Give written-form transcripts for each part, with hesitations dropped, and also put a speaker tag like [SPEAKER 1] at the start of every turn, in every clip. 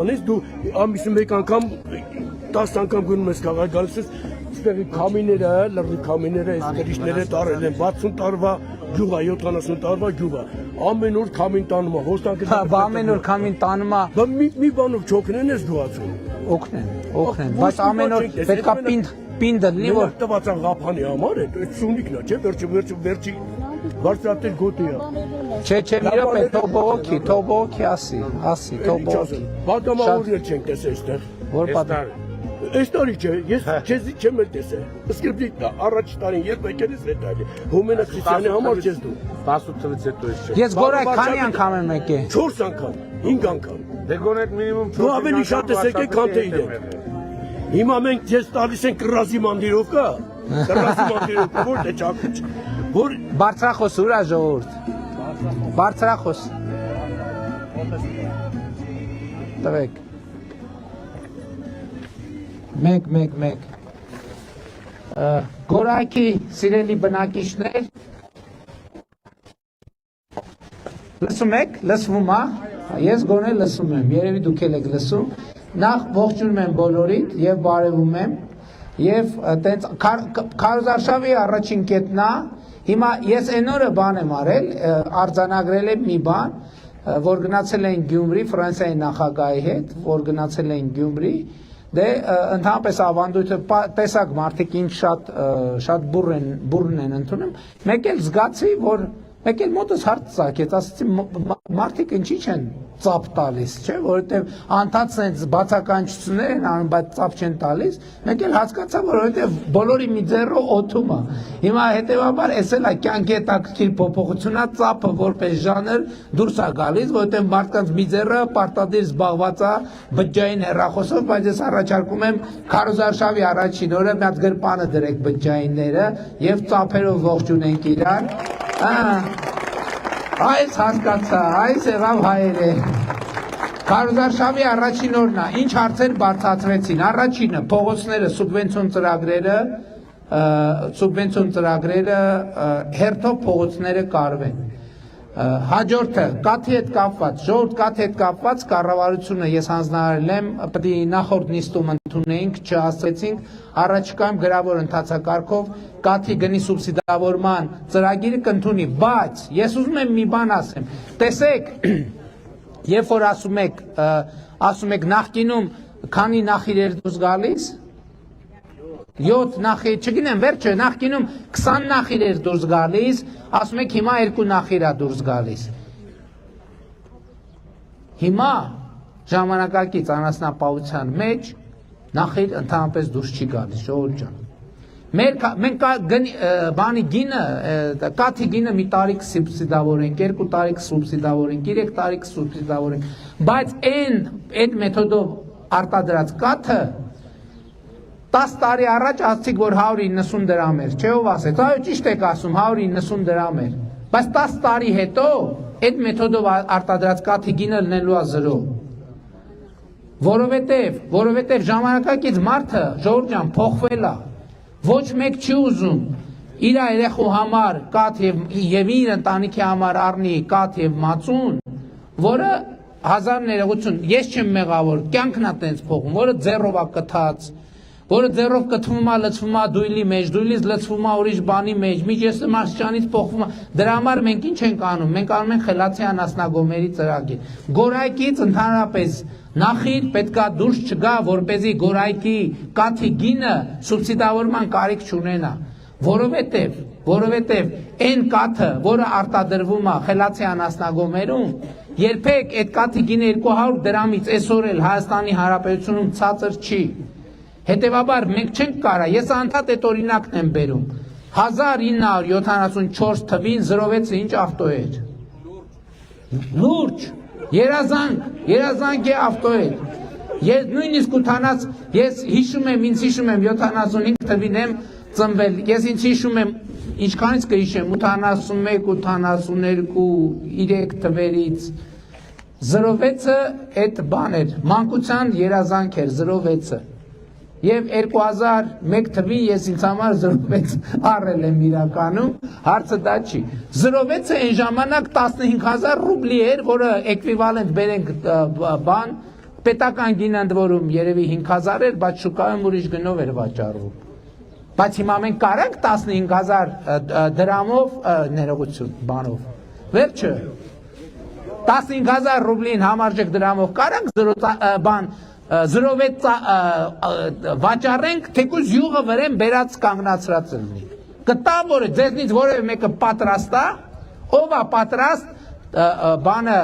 [SPEAKER 1] Դու ամիսը մեկ անգամ 10 անգամ գնում ես քաղաք գալիս ես ստեղի կամիները, լրի կամիները, ստերիշները տարել են 60 տարվա գյուղա, 70 տարվա գյուղա։ Ամեն օր կամին տանում է, հոստանքը
[SPEAKER 2] ամեն օր կամին տանում է։
[SPEAKER 1] Բա մի բանով չօգնեն ես դու ասում։
[SPEAKER 2] Օգնեն, բայց ամեն օր պետք է պինդը լինի, որ
[SPEAKER 1] տված են ղափանի համար է, այդ սունիկն է, չէ, վերջի բարձրատել գոտի է։
[SPEAKER 2] Չէ, մի րոպե, թող բողոքի ասի, թող բողոքի։
[SPEAKER 1] Պատամավորներ չենք տեսել այստեղ։
[SPEAKER 2] Որ պատամ։
[SPEAKER 1] Այս տարի չէ, ես քեզի չեմ էլ տեսել։ Սկրիպտիկն է, առաջ տարին երբ եկել ես այդ տարի։ Հոմենը Քրիստիանի համար չես դու։
[SPEAKER 3] 18 թվականից հետո ես չէ։
[SPEAKER 2] Ես գորայ քանի անգամ եմ եկել։
[SPEAKER 1] 4 անգամ, 5 անգամ։
[SPEAKER 3] Դե գոնե մինիմում 4
[SPEAKER 1] Դու ավելի շատ ես եկել, քան թե իրենք։ Հիմա մենք ես տալիս ենք կրասի մանդիրովկա, որ դե ճակուչ։ Որ
[SPEAKER 2] բարձրախոս ուր է ժողովուրդ։ Բարձրախոս։ Տվեք։ Մեկ։ Գորայքի սիրելի բնակիչներ։ Լսում եք, լսվում է, ես գոնե լսում եմ, երևի դուք էլ եք լսում, նախ ողջունում եմ բոլորիդ և բարևում եմ, և քարոզարշավի առաջին կետն է, հիմա ես այն օրը բան եմ արել, արձանագրել եմ մի բան, որ գնացել են Գյումրի, Ֆրանսիայի նախագահի հետ, որ գնացել են Գյումրի, դե ընդհանրապես ավանդույթը տեսակ մարդիկ ինչ շատ բուրն են ընդունում, մեկ էլ զգացի, որ մեկ էլ մոտս հարց ծագեց, ասացի մարդիկ ինչի չեն ծափ տալիս, չէ, որովհետև անդադար են բացականչություններ են անում, բայց ծափ չեն տալիս, մեկ էլ հասկացա, որովհետև բոլորի մի ձեռը օդում է։ Հիմա հետևաբար էս էլ է կյանքի հետաքրքիր փոփոխությունա ծափը որպես ժանր դուրս է գալիս, որովհետև մարդկանց մի ձեռը պարտադիր զբաղված է բջջային հեռախոսով, բայց ես առաջարկում եմ քարոզարշավի առաջին օրը մի հատ գրպանը դրեք բջջայինները եւ ծափերով ողջունենք իրար։ Այս հասկացա, այս եղավ հայերը։ Քարոզարշավի առաջին օրն է, ինչ հարցեր բարձրացրեցին։ Առաջինը փողոցները, սուբվենցիոն ծրագրերը հերթով փողոցները կարվեն։ Հաջորդը կաթի հետ կապված, ժողովուրդ կաթի հետ կապված կառավարությունը ես հանձնարարել եմ, պետք է նախորդ նիստում ընդունեինք, չհասցրեցինք, առաջիկայում գրավոր ընթացակարգով կաթի գնի սուբսիդավորման ծրագիրը կընդունի, բայց ես ուզում եմ մի բան ասեմ, տեսեք, երբ որ ասում եք նախկինում քանի նախիրեր դուրս գալիս, 7 նախիր, չգինեմ վերջը, նախկինում 20 նախիր էր դուրս գալիս, ասում եք հիմա 2 նախիր է դուրս գալիս։ Հիմա ժամանակակից անասնապահության մեջ նախիր ընդհանրապես դուրս չի գալիս, ժողովուրդ ջան։ Մենք բանի գինը, կաթի գինը մի տարի կսուբսիդավորենք, 2 տարի կսուբսիդավորենք, 3 տարի կսուբսիդավորենք, բայց այդ մեթոդով արտադրած կաթը 10 տարի առաջ ասացիք, որ 190 դրամ էր, չէ ով ասեց, այո ճիշտ եք ասում, 190 դրամ էր, բայց 10 տարի հետո այդ մեթոդով արտադրած կաթի գինը լինելու է 0, որովհետև ժամանակակից մարդը, ժողովուրդ ջան, փոխվել է, ոչ մեկ չի ուզում իր երեխու համար կաթ եւ իր ընտանիքի համար առնի կաթ եւ մածուն, որը 1000 ներողություն, ես չեմ մեղավոր, կյանքն է տենց փոխում, որը ձեռով է կթած, որը ձեռով կթվում է, լցվում է դույլի մեջ, դույլից լցվում է ուրիշ բանի մեջ, միջեսը մարսչանից փոխվում է, դրա համար մենք ինչ ենք անում, մենք անում ենք խելացի անասնագոմերի ծրագիր, գորայքից ընդհանրապես նախիր պետքա դուրս չգա, որպեսզի գորայքի կաթի գինը սուբսիդավորման կարիք չունենա, որովհետև այն կաթը, որը արտադրվում է խելացի անասնագոմերում, երբեք այդ կաթի գինը 200 դրամից այսօր էլ Հայաստանի Հանրապետությունում ցածր չի։ Հետևաբար մենք չենք կարա, ես անդադ այդ օրինակն եմ բերում, 1974 թվին 06-ը ինչ ավտո էր, լուրջ, երազանք է ավտո էր, նույնիսկ ուտանած, ես հիշում եմ, 75 թվին եմ ծնվել, ես ինձ հիշում եմ, ինչքանից կհիշեմ, 81, 82, 3 թվերից, 06-ը այդ բան էր, մանկության երազանք էր 06-ը, Եվ 2001 թվին ես ինձ համար 06 առել եմ իրականում, հարցը դա չի։ 06-ը այն ժամանակ 15000 ռուբլի էր, որը էկվիվալենտ բերենք բան, պետական գինը ընդ որում երևի 5000 էր, բայց շուկայում ուրիշ գնով էր վաճառվում։ Բայց հիմա մենք կարանք 15000 դրամով ներողություն բանով։ Վերջը 15000 ռուբլին համարժեք դրամով կարանք 0.6 վաճառենք, թեկուզ յուղը վրեն բերած կանգնացրած լինի։ Կտա որ ձեզնից որևէ մեկը պատրաստ է, ով է պատրաստ բանը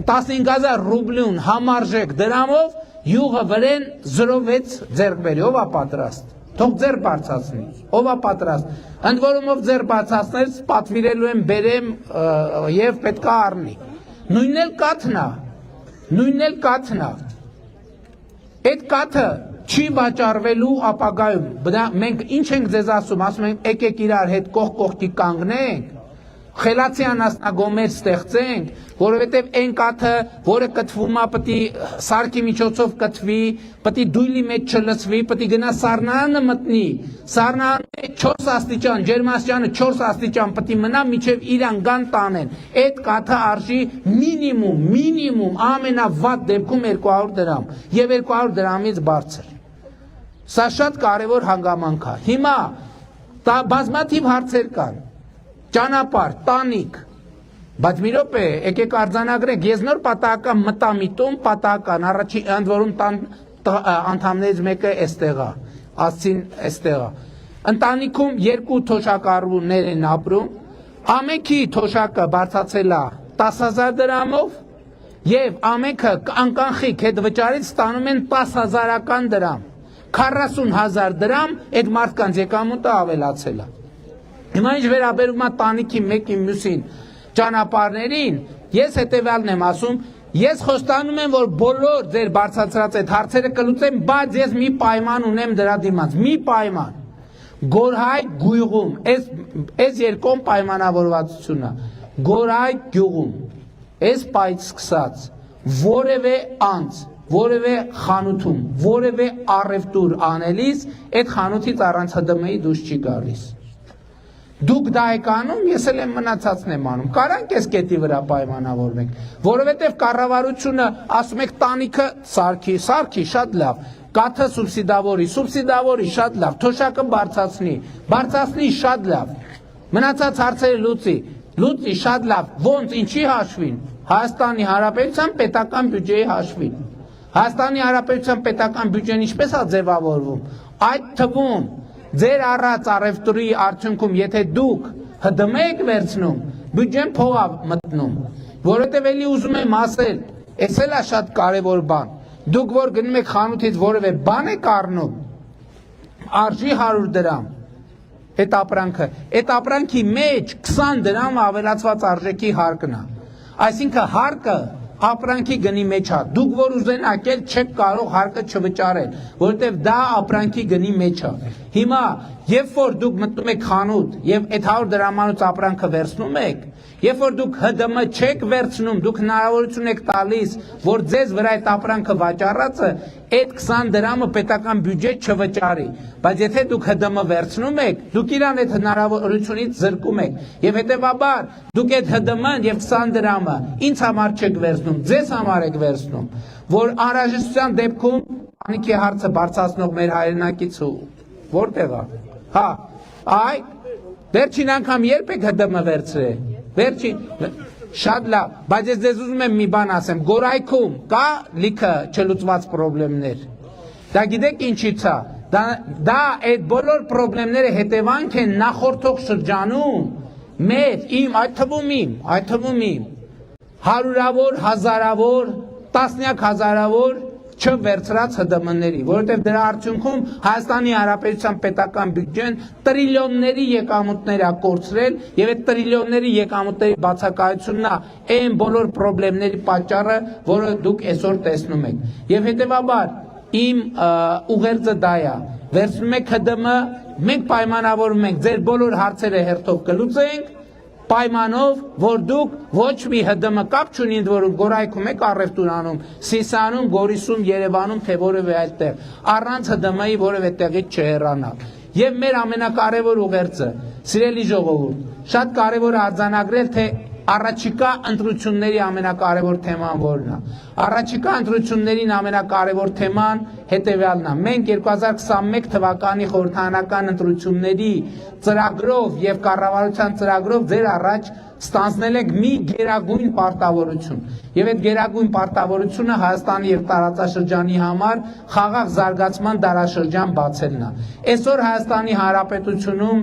[SPEAKER 2] 15000 ռուբլուն համարժեք դրամով յուղը վրեն 0.6 ձեռք բերի, ով է պատրաստ։ Թող ձեր բարձրացնի, ով է պատրաստ։ Ընդ որում ով ձեր բարձրացներ, պատվիրելու եմ բերեմ եւ պետքա առնի։ Նույնն էլ կաթն է։ Այդ կաթը չի վաճառվելու ապագայում։ Մենք ինչ ենք ձեզ ասում ենք եկեք իրար հետ կողքի կանգնենք, խելացի անասնագոմեր ստեղծենք, որովհետև այն կաթը, որը կթվում է, պետք է սարքի միջոցով կթվի, պետք է դույլի մեջ չլցվի, պետք է գնա սառնարանը մտնի, սառնարանը 4 աստիճան, ջերմաստիճանը 4 աստիճան պետք է մնա, մինչև իրան գան տանեն։ Այդ կաթը արժի մինիմում ամենավատ դեպքում 200 դրամ եւ 200 դրամից բարձր։ Սա շատ կարևոր հանգամանք է։ Հիմա բազմաթիվ հարցեր կան։ Ճանապարհ, տանիք, բայց մի րոպե, եկեք արձանագրենք, ես նոր պատահական մտա միտում, պատահական, առաջի ընդ որում անդամներից մեկը էստեղ է, ասցին էստեղ է։ Ընտանիքում 2 թոշակառուներ են ապրում, ամենքի թոշակը բարձրացել է 10000 դրամով եւ ամենքը անկանխիկ հետ վճարից ստանում են 10000-ական դրամ, 40000 դրամ այդ մարդկանց եկամուտը ավելացել է։ Հիմա ինչ վերաբերում է տանիքի մեկին մյուսին ճանապարհներին, ես հետևյալն եմ ասում, ես խոստանում եմ, որ բոլոր ձեր բարձրացրած այդ հարցերը կլուծեմ, բայց ես մի պայման ունեմ դրա դիմաց, մի պայման։ Գորհայ գյուղում, այս երկում պայմանավորվածությունը, Գորհայ գյուղում, այս պայից սկսած, որևէ անձ, որևէ խանութում, որևէ առևտուր անելիս, այդ խանութից առանց ՀԴՄ-ի դուրս չի գալիս։ Դուք դա եք անում, ես էլ եմ մնացածն եմ անում։ Կարանք այս կետի վրա պայմանավորվենք, որովհետև կառավարությունը ասում եք տանիքը սարքի, շատ լավ, կաթը սուբսիդավորի, շատ լավ, թոշակը բարձրացնի, շատ լավ, մնացած հարցերը լուծի, շատ լավ, ոնց, ինչի հաշվին, Հայաստանի Հանրապետության պետական բյուջեի հաշվին։ Հայաստանի Հանրապետության պետական բյուջեն ինչպես է ձևավորվում, այդ թվում ձեր առած առևտրի արդյունքում, եթե դուք ՀԴՄ եք վերցնում, բյուջեն փող է մտնում, որովհետև էլի ուզում եմ ասել, էս էլ է շատ կարևոր բան, դուք որ գնում եք խանութից որևէ բան եք առնում, արժի 100 դրամ, այդ ապրանքի մեջ 20 դրամ ավելացված արժեքի հարկն է, այսինքն հարկը ապրանքի գնի մեջ է, դուք որ ուզենաք էլ չեք կարող հարկը չվճարել, որովհետև դա ապրանքի գնի մեջ է։ Հիմա, երբ որ դուք մտնում եք խանութ եւ այդ 100 դրամանոց ապրանքը վերցնում եք, երբ որ դուք ՀԴՄ չեք վերցնում, դուք հնարավորություն եք տալիս, որ ձեզ վրա այդ ապրանքը վաճառածը այդ 20 դրամը պետական բյուջե չվճարի, բայց եթե դուք ՀԴՄ վերցնում եք, դուք իրան այդ հնարավորությունից զրկում եք եւ հետեւաբար դուք այդ ՀԴՄ-ն եւ 20 դրամը ինձ համար չեք վերցնում, ձեզ համար եք վերցնում, որ անհրաժեշտության դեպքում տանիքի հարցը բարձրացնող մեր հայրենակից որտեղ է։ Հա, այ վերջին անգամ երբ եք ՀԴՄ վերցրել։ Վերջին շատ լավ, բայց ես ձեզ ուզում եմ մի բան ասեմ, Գորայքում կա լիքը չլուծված խնդիրներ։ Դա գիտեք ինչի՞ց է։ Դա այդ բոլոր խնդիրները հետևանք են նախորդող շրջանում մեր, այդ թվում իմ, հարյուրավոր, հազարավոր, տասնյակ հազարավոր չվերցրած ՀԴՄ-ների, որովհետև դրա արդյունքում Հայաստանի Հանրապետության պետական բյուջեն տրիլիոնների եկամուտներ է կորցրել եւ այդ տրիլիոնների եկամուտների բացակայությունն է այն բոլոր խնդիրների պատճառը, որը դուք այսօր տեսնում եք։ Եվ հետեւաբար իմ ուղերձը դա է, վերցնում եք ՀԴՄ, մենք պայմանավորում ենք ձեր բոլոր հարցերը հերթով կլուծենք, պայմանով, որ դուք ոչ մի ՀԴՄ կապ չունի, որ Գորայքում եք առևտուր անում, Սիսանում, Գորիսում, Երևանում, թե որևէ այլ տեղ, առանց ՀԴՄ-ի որևէ տեղից չհեռանալ։ Եվ մեր ամենակարևոր ուղերձը, սիրելի ժողովուրդ, շատ կարևոր է արձանագրել, թե առաջիկա ընտրությունների ամենակարևոր թեման որն է։ Առաջիկա ընտրություններին ամենակարևոր թեման հետևյալն է։ Մենք 2021 թվականի խորհրդարանական ընտրությունների ծրագրով եւ կառավարության ծրագրով ձեր առաջ ստանձնել ենք մի գերագույն պարտավորություն եւ այդ գերագույն պարտավորությունը Հայաստանի եւ տարածաշրջանի համար խաղաղ զարգացման դարաշրջան բացելն է։ Այսօր Հայաստանի Հանրապետությունում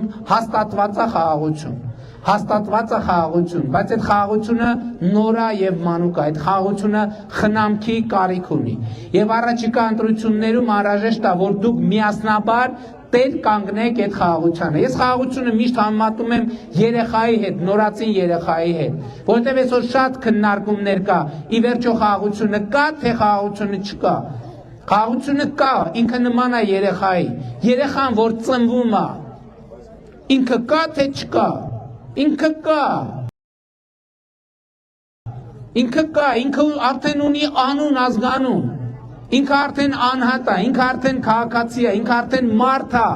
[SPEAKER 2] հաստատված է խաղաղություն, բայց այդ խաղաղությունը նոր է եւ մանուկ է, այդ խաղաղությունը խնամքի կարիք ունի եւ առաջիկա ընտրություններում անհրաժեշտ է որ դուք միասնաբար տեր կանգնեք այդ խաղաղությանը։ Ես խաղաղությունը միշտ համեմատում եմ երեխայի հետ, նորածին երեխայի հետ, որովհետև այսօր շատ քննարկումներ կա, ի վերջո խաղաղությունը կա, թե խաղաղությունը չկա։ Խաղաղությունը կա, ինքը նման է երեխայի։ Երեխան, որ ծնվում է, ինքը կա, թե չկա։ Ինքը կա։ Ինքը արդեն ունի անուն, ազգանուն։ Ինքը արդեն անհատ է, ինքը արդեն քաղաքացի է, ինքը արդեն մարդ է,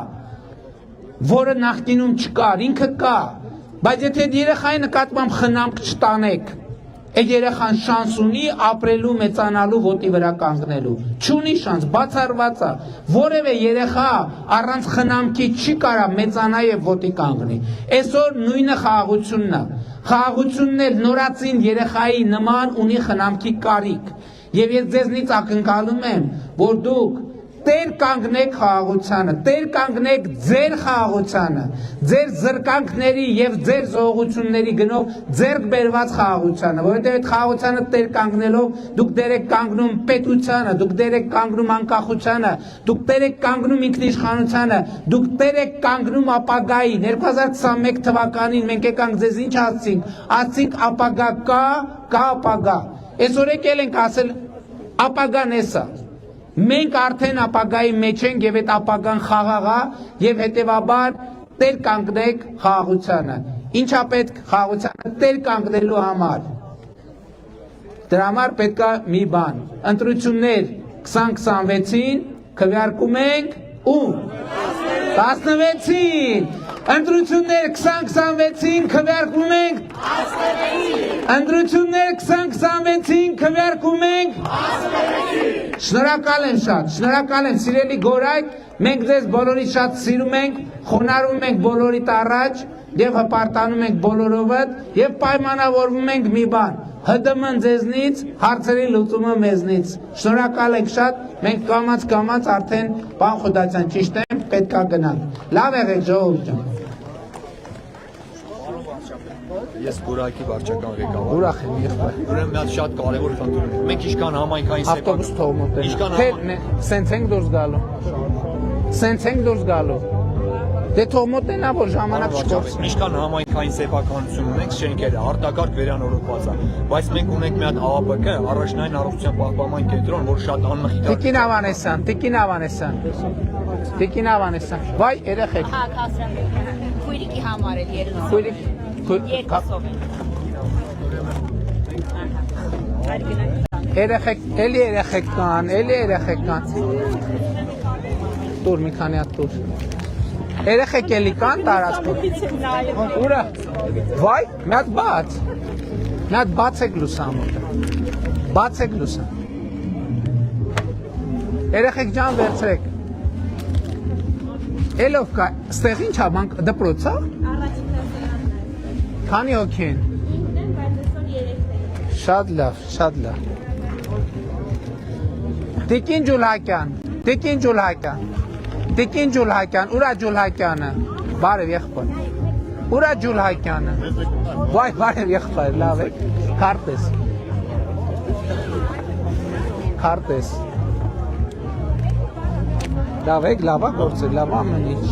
[SPEAKER 2] որը նախկինում չկար, ինքը կա։ Բայց եթե այդ երեխայի նկատմամբ խնամք չտանեք, այդ երեխան շանս ունի ապրելու, մեծանալու, ոտի վրա կանգնելու։ Չունի շանս, բացառված է։ Որևէ երեխա առանց խնամքի չի կարա մեծանա եւ ոտի կանգնի։ Այսօր նույնը խաղաղությունն է։ Խաղաղությունն էլ նորածին երեխայի նման ունի խնամքի կարիք։ Եվ ես ձեզնից ակնկալում եմ, որ դուք տեր կանգնեք խաղաղությանը, տեր կանգնեք ձեր խաղաղությանը, ձեր զրկանքների եւ ձեր զողությունների գնով ձեռք բերված խաղաղությանը, որովհետեւ այդ խաղաղությանը տեր կանգնելով դուք դեր եք կանգնում պետությանը, դուք դեր եք կանգնում անկախությանը, դուք դեր եք կանգնում ինքնիշխանությանը, դուք դեր եք կանգնում ապագային։ 2021 թվականին մենք եկանք ձեզ ինչ ասցինք ապագա կա ապագա։ Այսօր եկել ենք ասել ապագան էսա։ Մենք արդեն ապագայի մեջ ենք եւ այդ ապագան խաղաղ է եւ հետեւաբար տեր կանգնեք խաղաղությանը։ Ինչա պետք խաղաղությանը տեր կանգնելու համար։ Դրա համար պետք է մի բան։ Ընտրություններ 2026-ին քվեարկում ենք ու 16-ին ընտրություններ 2026-ին քվեարկում ենք 16-ին ընտրություններ 2026-ին քվեարկում ենք 16-ին Շնորհակալ եմ շատ, շնորհակալ եմ սիրելի Գորայք, մենք ձեզ բոլորից շատ սիրում ենք, խոնարհվում ենք բոլորիդ առաջ եւ հպարտանում ենք բոլորովդ եւ պայմանավորվում ենք մի բան ՀԴՄ-ն ձեզնից, հարցերի լուծումը մեզնից։ Շնորհակալ եք շատ, մենք կամաց արդեն պարոն Խուդացյան ճիշտ եմ, պետքա գնանք։ Լավ եղեք ժողովուրդ ջան։
[SPEAKER 4] Ես Գորայքի վարչական ղեկավար։
[SPEAKER 2] Ուրախ եմ եղբայր։
[SPEAKER 4] Ուրեմն մի հատ շատ կարևոր խնդիր ունենք։ Մենք ինչքան համայնքային
[SPEAKER 2] ավտոբուս թող մոտենա։
[SPEAKER 4] Ինչքան
[SPEAKER 2] սենց ենք դուրս գալու։ Սենց ենք դուրս գալու։ Դե թող մոտենա որ ժամանակ չկորցնի։
[SPEAKER 4] Ինչքան համայնքային սեփականություն ունենք շենքերը արտակարգ վերանորոգված է, բայց մենք ունենք մի հատ ԱԱՊԿ, առաջնային առողջության պահպանման կենտրոն, որ շատ անմխիթար։ Տիկին Ավանեսյան։ Վայ երեխեք։
[SPEAKER 5] Քույրիկի համար էլ երկուսով։
[SPEAKER 2] Քույրիկ Երեխեք, էլի երեխեք կան։ Տուր մի քանի հատ տուր։ Երեխեք էլի կան տարածքում։ Ուրա։ Վայ, մի հատ բացեք լուսամուտը։ Բացեք լուսը։ Երեխեք ջան վերցրեք։ Էլով կա, ստեղ ինչ է, դպրոց է։ Քանի հոգի են։ Շատ լավ։ Տիկին Ջուլհակյան, ուրա Ջուլհակյանը, բարև եղբայր, ուրա Ջուլհակյանը, վայ բարև եղբայր, լավ եք, քարտես, լավ եք, լավա գործել, լավ ամեն ինչ,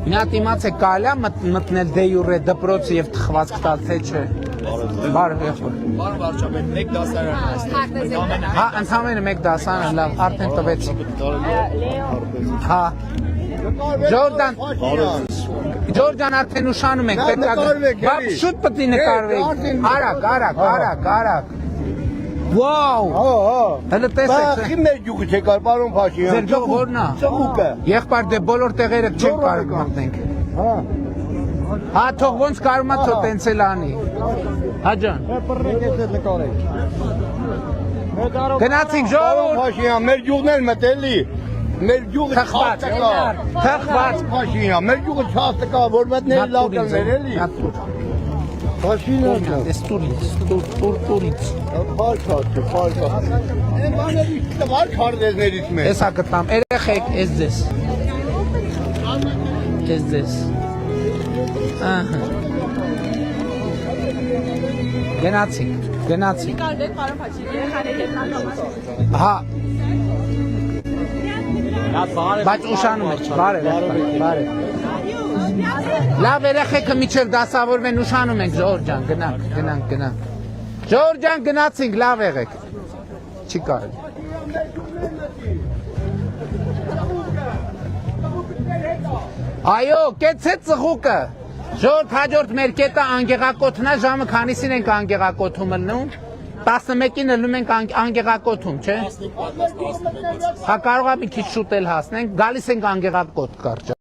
[SPEAKER 2] մի հատ իմացեք կարելի է մտնել դե յուրե դպրոցը եւ թխվածք տալ թե չէ։ Բարև եղբայր։
[SPEAKER 4] Պարոն վարչապետ, մեկ դասարան է։
[SPEAKER 2] Հա, ընդհանրապես մեկ դասարան, լավ, արդեն տվեց։ Հա։ Ջորդան արդեն ուշանում ենք, պետք է։ Շուտ պետք է նկարվեք։ Արագ։ Վաու։ Հələ տեսեք։
[SPEAKER 6] Բախի մեր յուղը չեկար, պարոն Փաշինյան։
[SPEAKER 2] Ձեր յուղը որն է։
[SPEAKER 6] Ծղուկը։
[SPEAKER 2] Եղբայր դե բոլոր տեղերը չեք կարող մտնենք։ Հա թող ոնց կարում է թող տենց էլ անի։ Հա ջան։ Գնացինք ժողովուրդ։
[SPEAKER 6] Փաշինյան, մեր գյուղն էլ մտելի։ Մեր գյուղը
[SPEAKER 2] Թխված,
[SPEAKER 6] 4 տկա։
[SPEAKER 2] թխված։
[SPEAKER 6] Փաշինյան, մեր գյուղը 4 տկա, որ մտների լավ կներ էլի։ Փաշինյան։
[SPEAKER 2] Տուրից։
[SPEAKER 6] Փարքա։ Այն բաների տվար քարտեզներից մեր։
[SPEAKER 2] Էսա գտամ, երեխեք, էս ձեզ։ Էս ձեզ։ Ահա։ Գնացինք։ Հա։ Բայց ուշանում եք, բարև։ Լավ երեխեքը միջև դասավորվեն ուշանում ենք, Ժողովուրդ ջան, գնանք։ Ժողովուրդ ջան, գնացինք, լավ եղեք։ Չի կարելի։ Այո, կեցեց ծխուկը։ Ժողովուրդ հաջորդ մեր կետը անգեղակոթն է, ժամը քանիսին ենք անգեղակոթում ելնում։ 11-ին ելնում ենք անգեղակոթում, չէ՞։ Հա կարող է մի քիչ շուտ էլ հասնենք, գալիս ենք անգեղակոթ կարճ։